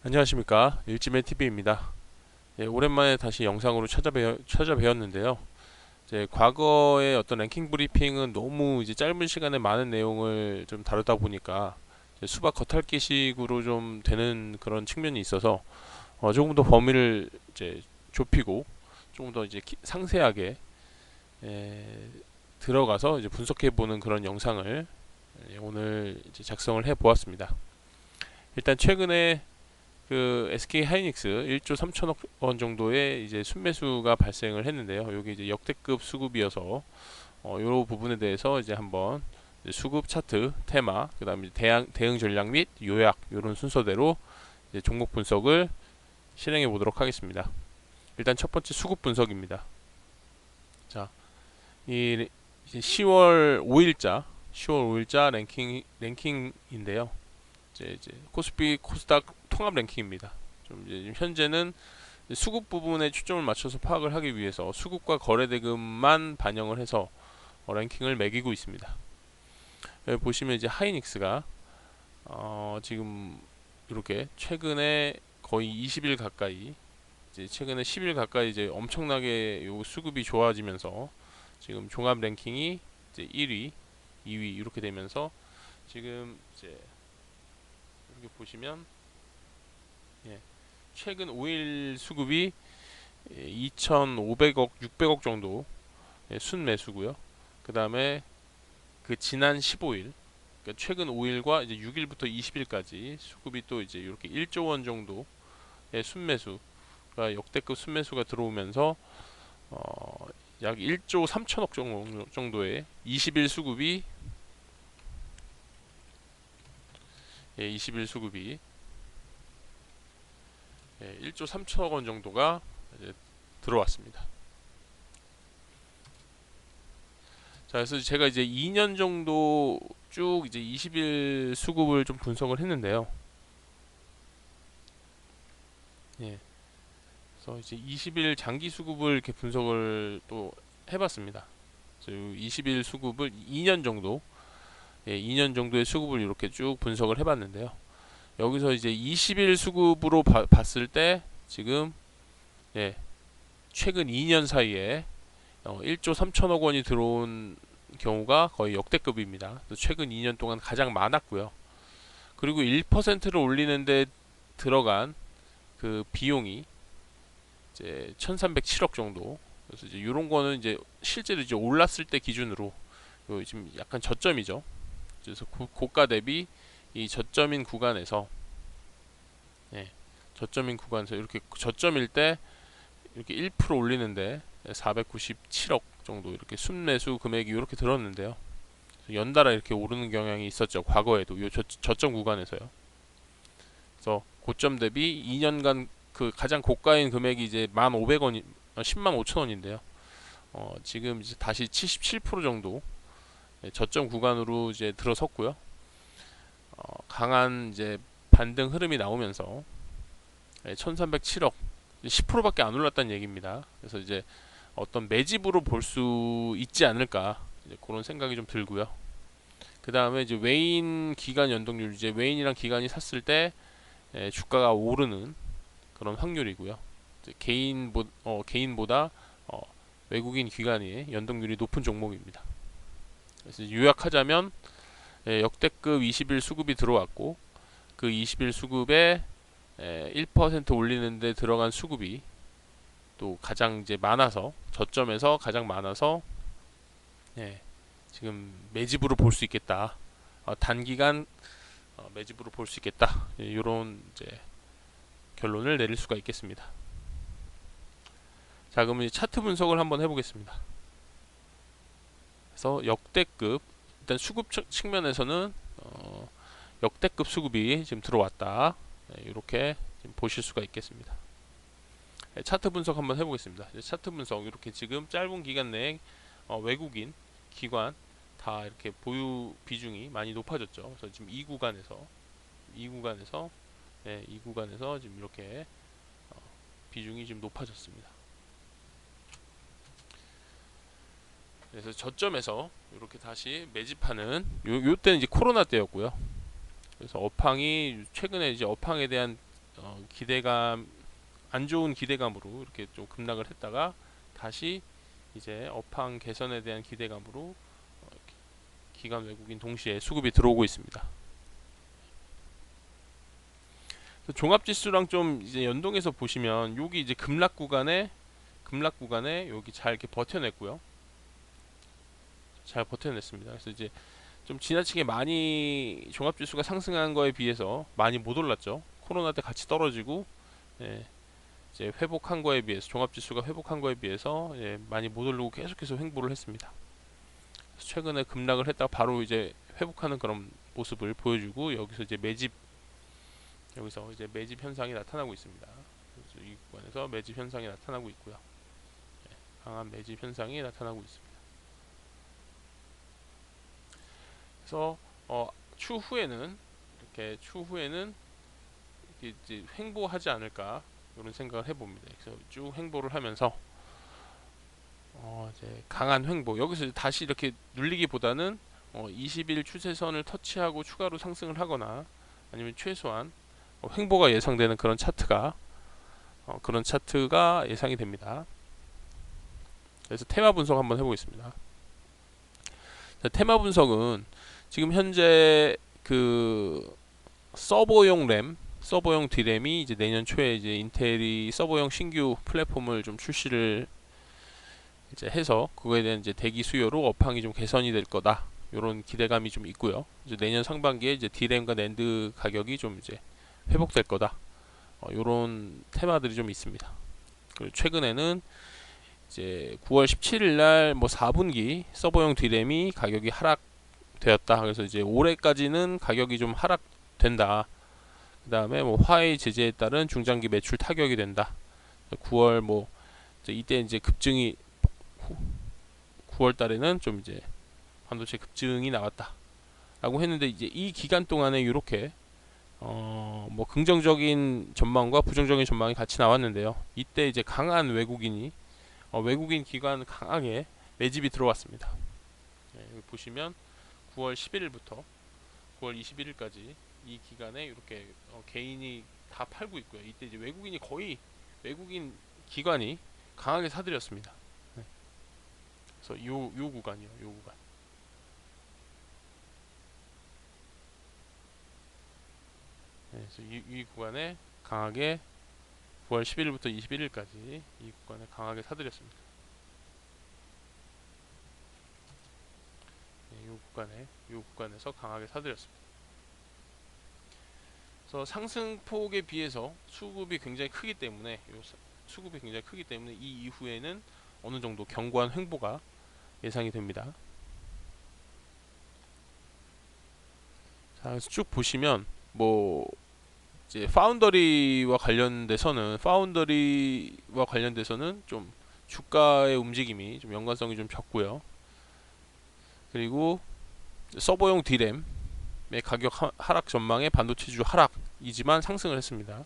안녕하십니까, 일지맨 TV입니다. 예, 오랜만에 다시 영상으로 찾아뵈었는데요. 이제 과거의 어떤 랭킹 브리핑은 너무 이제 짧은 시간에 많은 내용을 좀 다루다 보니까 이제 수박 겉핥기식으로 좀 되는 그런 측면이 있어서 조금 더 범위를 이제 좁히고 조금 더 이제 상세하게 예, 들어가서 이제 분석해 보는 그런 영상을 오늘 이제 작성을 해 보았습니다. 일단 최근에 그 SK 하이닉스 1조 3천억 원 정도의 이제 순매수가 발생을 했는데요. 여기 이제 역대급 수급이어서 이 부분에 대해서 이제 한번 이제 수급 차트, 테마, 그다음에 대응 전략 및 요약 이런 순서대로 이제 종목 분석을 실행해 보도록 하겠습니다. 일단 첫 번째 수급 분석입니다. 자, 이 10월 5일자 랭킹인데요. 이제 코스피 코스닥 통합 랭킹입니다. 좀 이제 현재는 수급 부분에 초점을 맞춰서 파악을 하기 위해서 수급과 거래대금만 반영을 해서 랭킹을 매기고 있습니다. 여기 보시면 이제 하이닉스가 지금 이렇게 최근에 거의 20일 가까이 이제 최근에 10일 가까이 이제 엄청나게 요 수급이 좋아지면서 지금 종합 랭킹이 이제 1위, 2위 이렇게 되면서 지금 이제 이렇게 보시면 예, 최근 5일 수급이 2,500억, 600억 정도 순매수고요. 그 다음에 그 지난 15일, 그러니까 최근 5일과 이제 6일부터 20일까지 수급이 또 이제 이렇게 1조 원 정도의 순매수가 역대급 순매수가 들어오면서 약 1조 3천억 정도의 20일 수급이 20일 수급이 1조 3천억 원 정도가 이제 들어왔습니다. 자, 그래서 제가 이제 2년 정도 쭉 이제 20일 수급을 좀 분석을 했는데요. 예. 그래서 이제 20일 장기 수급을 이렇게 분석을 또 해봤습니다. 그래서 20일 수급을 2년 정도, 2년 정도의 수급을 이렇게 쭉 분석을 해봤는데요. 여기서 이제 20일 수급으로 봤을 때 지금 예, 최근 2년 사이에 1조 3천억 원이 들어온 경우가 거의 역대급입니다. 최근 2년 동안 가장 많았고요. 그리고 1%를 올리는데 들어간 그 비용이 이제 1,307억 정도. 그래서 이제 이런 거는 이제 실제로 이제 올랐을 때 기준으로 지금 약간 저점이죠. 그래서 고가 대비 이 저점인 구간에서 예, 저점인 구간에서 이렇게 저점일 때 이렇게 1% 올리는데 497억 정도 이렇게 순매수 금액이 이렇게 들었는데요. 연달아 이렇게 오르는 경향이 있었죠. 과거에도 요 저점 구간에서요. 그래서 고점 대비 2년간 그 가장 고가인 금액이 이제 1,500원이 10만 5천 원인데요. 지금 이제 다시 77% 정도 저점 구간으로 이제 들어섰고요. 강한 이제 반등 흐름이 나오면서 1,307억 10%밖에 안 올랐다는 얘기입니다. 그래서 이제 어떤 매집으로 볼 수 있지 않을까 이제 그런 생각이 좀 들고요. 그 다음에 이제 외인 기간 연동률 이제 외인이랑 기관이 샀을 때 주가가 오르는 그런 확률이고요. 이제 개인보다 외국인 기관의 연동률이 높은 종목입니다. 그래서 요약하자면 역대급 20일 수급이 들어왔고 그 20일 수급에 1% 올리는데 들어간 수급이 또 가장 이제 많아서 저점에서 가장 많아서 예, 지금 매집으로 볼 수 있겠다. 단기간 매집으로 볼 수 있겠다. 이런 이제 결론을 내릴 수가 있겠습니다. 자, 그럼 이제 차트 분석을 한번 해보겠습니다. 그래서 역대급 일단 수급 측면에서는 역대급 수급이 지금 들어왔다. 이렇게 보실 수가 있겠습니다. 차트 분석 한번 해보겠습니다. 차트 분석 이렇게 지금 짧은 기간 내에 외국인 기관 다 이렇게 보유 비중이 많이 높아졌죠. 그래서 지금 이 구간에서 지금 이렇게 비중이 좀 높아졌습니다. 그래서 저점에서 이렇게 다시 매집하는 요 때는 이제 코로나 때였고요. 그래서 업황이 최근에 이제 업황에 대한 기대감, 안 좋은 기대감으로 이렇게 좀 급락을 했다가 다시 이제 업황 개선에 대한 기대감으로 기관 외국인 동시에 수급이 들어오고 있습니다. 종합지수랑 좀 이제 연동해서 보시면 여기 이제 급락 구간에 여기 잘 이렇게 버텨냈고요. 잘 버텨냈습니다. 그래서 이제 좀 지나치게 많이 종합지수가 상승한 거에 비해서 많이 못 올랐죠. 코로나 때 같이 떨어지고, 예, 이제 회복한 거에 비해서 종합지수가 회복한 거에 비해서 예, 많이 못 오르고 계속해서 횡보를 했습니다. 최근에 급락을 했다가 바로 이제 회복하는 그런 모습을 보여주고 여기서 이제 매집 현상이 나타나고 있습니다. 그래서 이 구간에서 매집 현상이 나타나고 있고요. 예, 강한 매집 현상이 나타나고 있습니다. 그래서 추후에는 이렇게 이제 횡보하지 않을까 이런 생각을 해봅니다. 그래서 쭉 횡보를 하면서 이제 강한 횡보 여기서 다시 이렇게 눌리기보다는 20일 추세선을 터치하고 추가로 상승을 하거나 아니면 최소한 횡보가 예상되는 그런 차트가 예상이 됩니다. 그래서 테마 분석 한번 해보겠습니다. 자, 테마 분석은 지금 현재 그 서버용 D램이 이제 내년 초에 이제 인텔이 서버용 신규 플랫폼을 좀 출시를 이제 해서 그거에 대한 이제 대기 수요로 업황이 좀 개선이 될 거다. 이런 기대감이 좀 있고요. 이제 내년 상반기에 이제 D램과 낸드 가격이 좀 이제 회복될 거다. 이런 테마들이 좀 있습니다. 그리고 최근에는 이제 9월 17일 날 뭐 4분기 서버용 D램이 가격이 하락되었다. 그래서 이제 올해까지는 가격이 좀 하락된다. 그 다음에 뭐 화웨이 제재에 따른 중장기 매출 타격이 된다. 9월 뭐 이때 이제 급증이 9월 달에는 좀 이제 반도체 급증이 나왔다라고 했는데 이제 이 기간 동안에 이렇게 뭐 긍정적인 전망과 부정적인 전망이 같이 나왔는데요. 이때 이제 강한 외국인 기관 강하게 매집이 들어왔습니다. 네, 여기 보시면 9월 11일부터 9월 21일까지 이 기간에 이렇게 개인이 다 팔고 있고요. 이때 이제 외국인 기관이 강하게 사들였습니다. 네. 그래서 요 구간이요, 요 구간. 네, 그래서 이 구간에 강하게 9월 11일부터 21일까지 이 구간에 강하게 사들였습니다. 네, 요 구간에서 강하게 사들였습니다. 그래서 상승폭에 비해서 수급이 굉장히 크기 때문에 이 이후에는 어느 정도 견고한 횡보가 예상이 됩니다. 자, 그래서 쭉 보시면 뭐 이제 파운더리와 관련돼서는 좀 주가의 움직임이 좀 연관성이 좀 적고요. 그리고 서버용 D램의 가격 하락 전망에 반도체주 하락이지만 상승을 했습니다.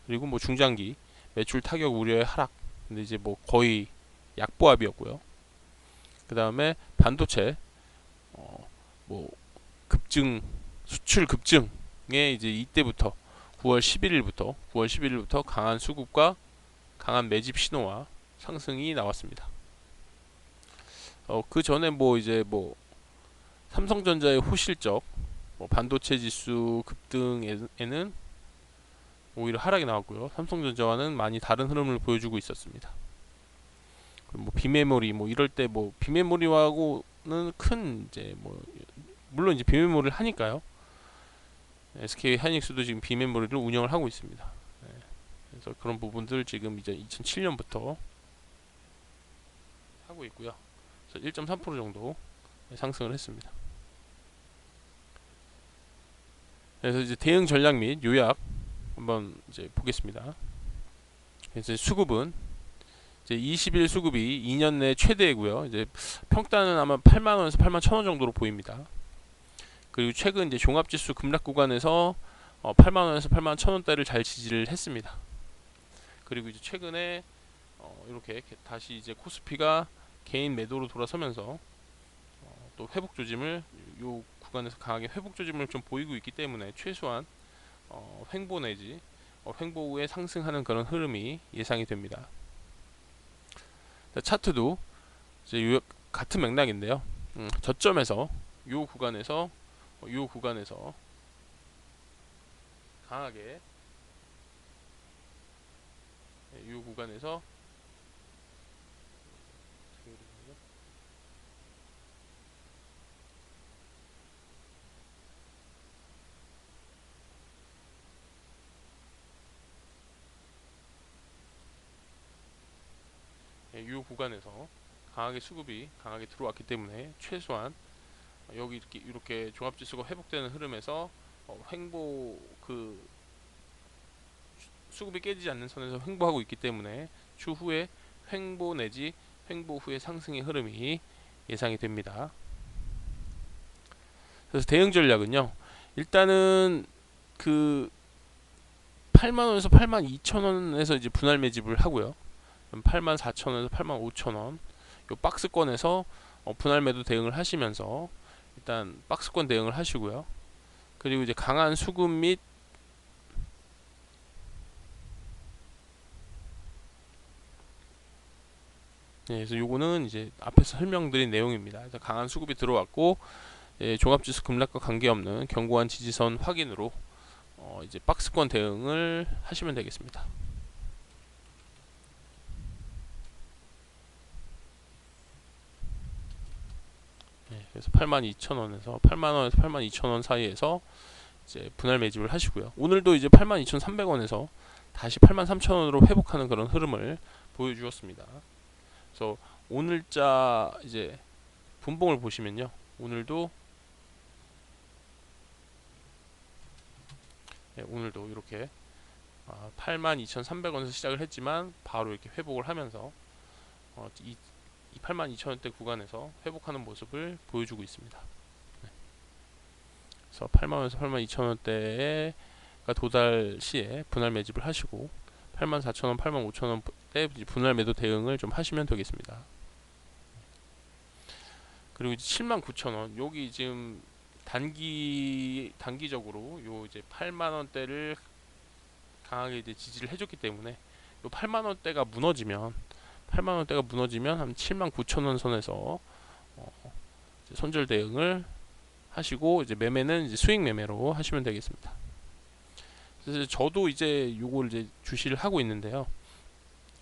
그리고 뭐 중장기 매출 타격 우려의 하락. 근데 이제 뭐 거의 약보합이었고요. 그 다음에 반도체 뭐 수출 급증에 이제 이때부터 9월 11일부터 강한 수급과 강한 매집 신호와 상승이 나왔습니다. 그 전에 뭐 이제 뭐 삼성전자의 호실적 반도체 지수 급등에는 오히려 하락이 나왔고요. 삼성전자와는 많이 다른 흐름을 보여주고 있었습니다. 뭐 비메모리 뭐 이럴 때 뭐 비메모리하고는 큰 이제 뭐 물론 이제 비메모리를 하니까요. SK 하이닉스도 지금 비메모리를 운영을 하고 있습니다. 네. 그래서 그런 부분들 지금 이제 2007년부터 하고 있고요. 그래서 1.3% 정도 상승을 했습니다. 그래서 이제 대응 전략 및 요약 한번 이제 보겠습니다. 그래서 수급은 이제 20일 수급이 2년 내 최대이고요. 이제 평단은 아마 8만 원에서 8만 1,000원 정도로 보입니다. 그리고 최근 이제 종합지수 급락 구간에서 8만 원에서 8만 1,000원대를 잘 지지를 했습니다. 그리고 이제 최근에 이렇게 다시 이제 코스피가 개인 매도로 돌아서면서 또 회복 조짐을 구간에서 강하게 회복 조짐을 좀 보이고 있기 때문에 최소한 횡보 내지 횡보 후에 상승하는 그런 흐름이 예상이 됩니다. 차트도 이제 같은 맥락인데요. 저점에서 요 구간에서 강하게 요 구간에서 이 구간에서 강하게 수급이 강하게 들어왔기 때문에 최소한 여기 이렇게 종합지수가 회복되는 흐름에서 횡보 수급이 깨지지 않는 선에서 횡보하고 있기 때문에 추후에 횡보 내지 횡보 후에 상승의 흐름이 예상이 됩니다. 그래서 대응 전략은요, 일단은 그 8만원에서 82,000원에서 이제 분할 매집을 하고요. 84,000원에서 85,000원 요 박스권에서 분할 매도 대응을 하시면서 일단 박스권 대응을 하시고요. 그리고 이제 강한 수급 및 그래서 요거는 이제 앞에서 설명드린 내용입니다. 그래서 강한 수급이 들어왔고 종합지수 급락과 관계없는 견고한 지지선 확인으로 이제 박스권 대응을 하시면 되겠습니다. 그래서 82,000원에서 8만원에서 82,000원 사이에서 이제 분할 매집을 하시고요. 오늘도 이제 82,300원에서 다시 83,000원으로 회복하는 그런 흐름을 보여주었습니다. 그래서 오늘자 이제 분봉을 보시면요, 오늘도 이렇게 82,300원에서 시작을 했지만 바로 이렇게 회복을 하면서 이 82,000원대 구간에서 회복하는 모습을 보여주고 있습니다. 그래서 8만원에서 82,000원대가 도달 시에 분할 매집을 하시고 84,000원, 85,000원대 분할 매도 대응을 좀 하시면 되겠습니다. 그리고 이제 79,000원 여기 지금 단기적으로 요 이제 8만원대를 강하게 이제 지지를 해줬기 때문에 요 8만원대가 무너지면 한 79,000원 선에서 손절 대응을 하시고 이제 매매는 이제 수익 매매로 하시면 되겠습니다. 그래서 저도 이제 요걸 이제 주시를 하고 있는데요.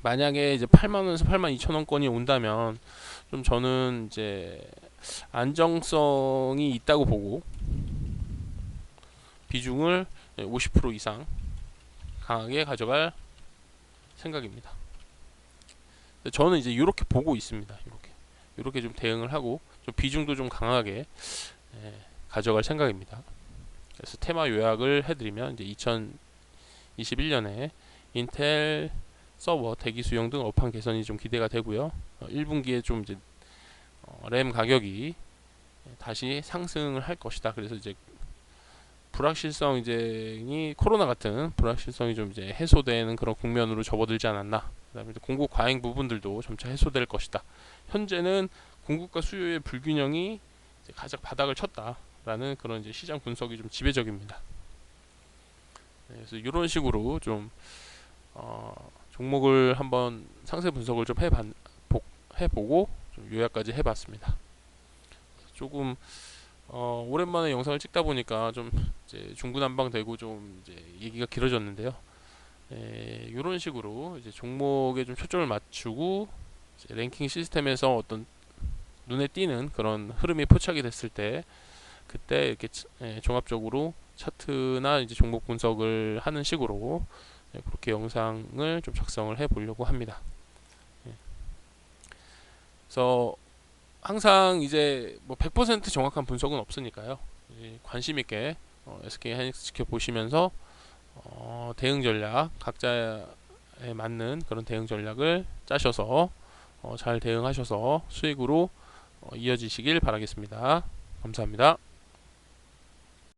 만약에 이제 8만원에서 82,000원권이 온다면 좀 저는 이제 안정성이 있다고 보고 비중을 50% 이상 강하게 가져갈 생각입니다. 저는 이제 이렇게 보고 있습니다. 이렇게 좀 대응을 하고 좀 비중도 좀 강하게 가져갈 생각입니다. 그래서 테마 요약을 해드리면 이제 2021년에 인텔 서버 대기 수용 등 업황 개선이 좀 기대가 되고요. 1분기에 좀 이제 램 가격이 다시 상승을 할 것이다. 그래서 이제 불확실성 이제 코로나 같은 불확실성이 좀 이제 해소되는 그런 국면으로 접어들지 않았나. 그다음에 공급 과잉 부분들도 점차 해소될 것이다. 현재는 공급과 수요의 불균형이 이제 가장 바닥을 쳤다라는 그런 이제 시장 분석이 좀 지배적입니다. 그래서 이런 식으로 좀 종목을 한번 상세 분석을 좀 해보고 좀 요약까지 해봤습니다. 조금 오랜만에 영상을 찍다 보니까 좀 이제 중구난방되고 좀 이제 얘기가 길어졌는데요. 이런 식으로 이제 종목에 좀 초점을 맞추고 이제 랭킹 시스템에서 어떤 눈에 띄는 그런 흐름이 포착이 됐을 때 그때 이렇게 종합적으로 차트나 이제 종목 분석을 하는 식으로 그렇게 영상을 좀 작성을 해 보려고 합니다. 그래서 항상 이제 뭐 100% 정확한 분석은 없으니까요. 관심 있게 SK 하이닉스 지켜보시면서 대응 전략 각자에 맞는 그런 대응 전략을 짜셔서 잘 대응하셔서 수익으로 이어지시길 바라겠습니다. 감사합니다.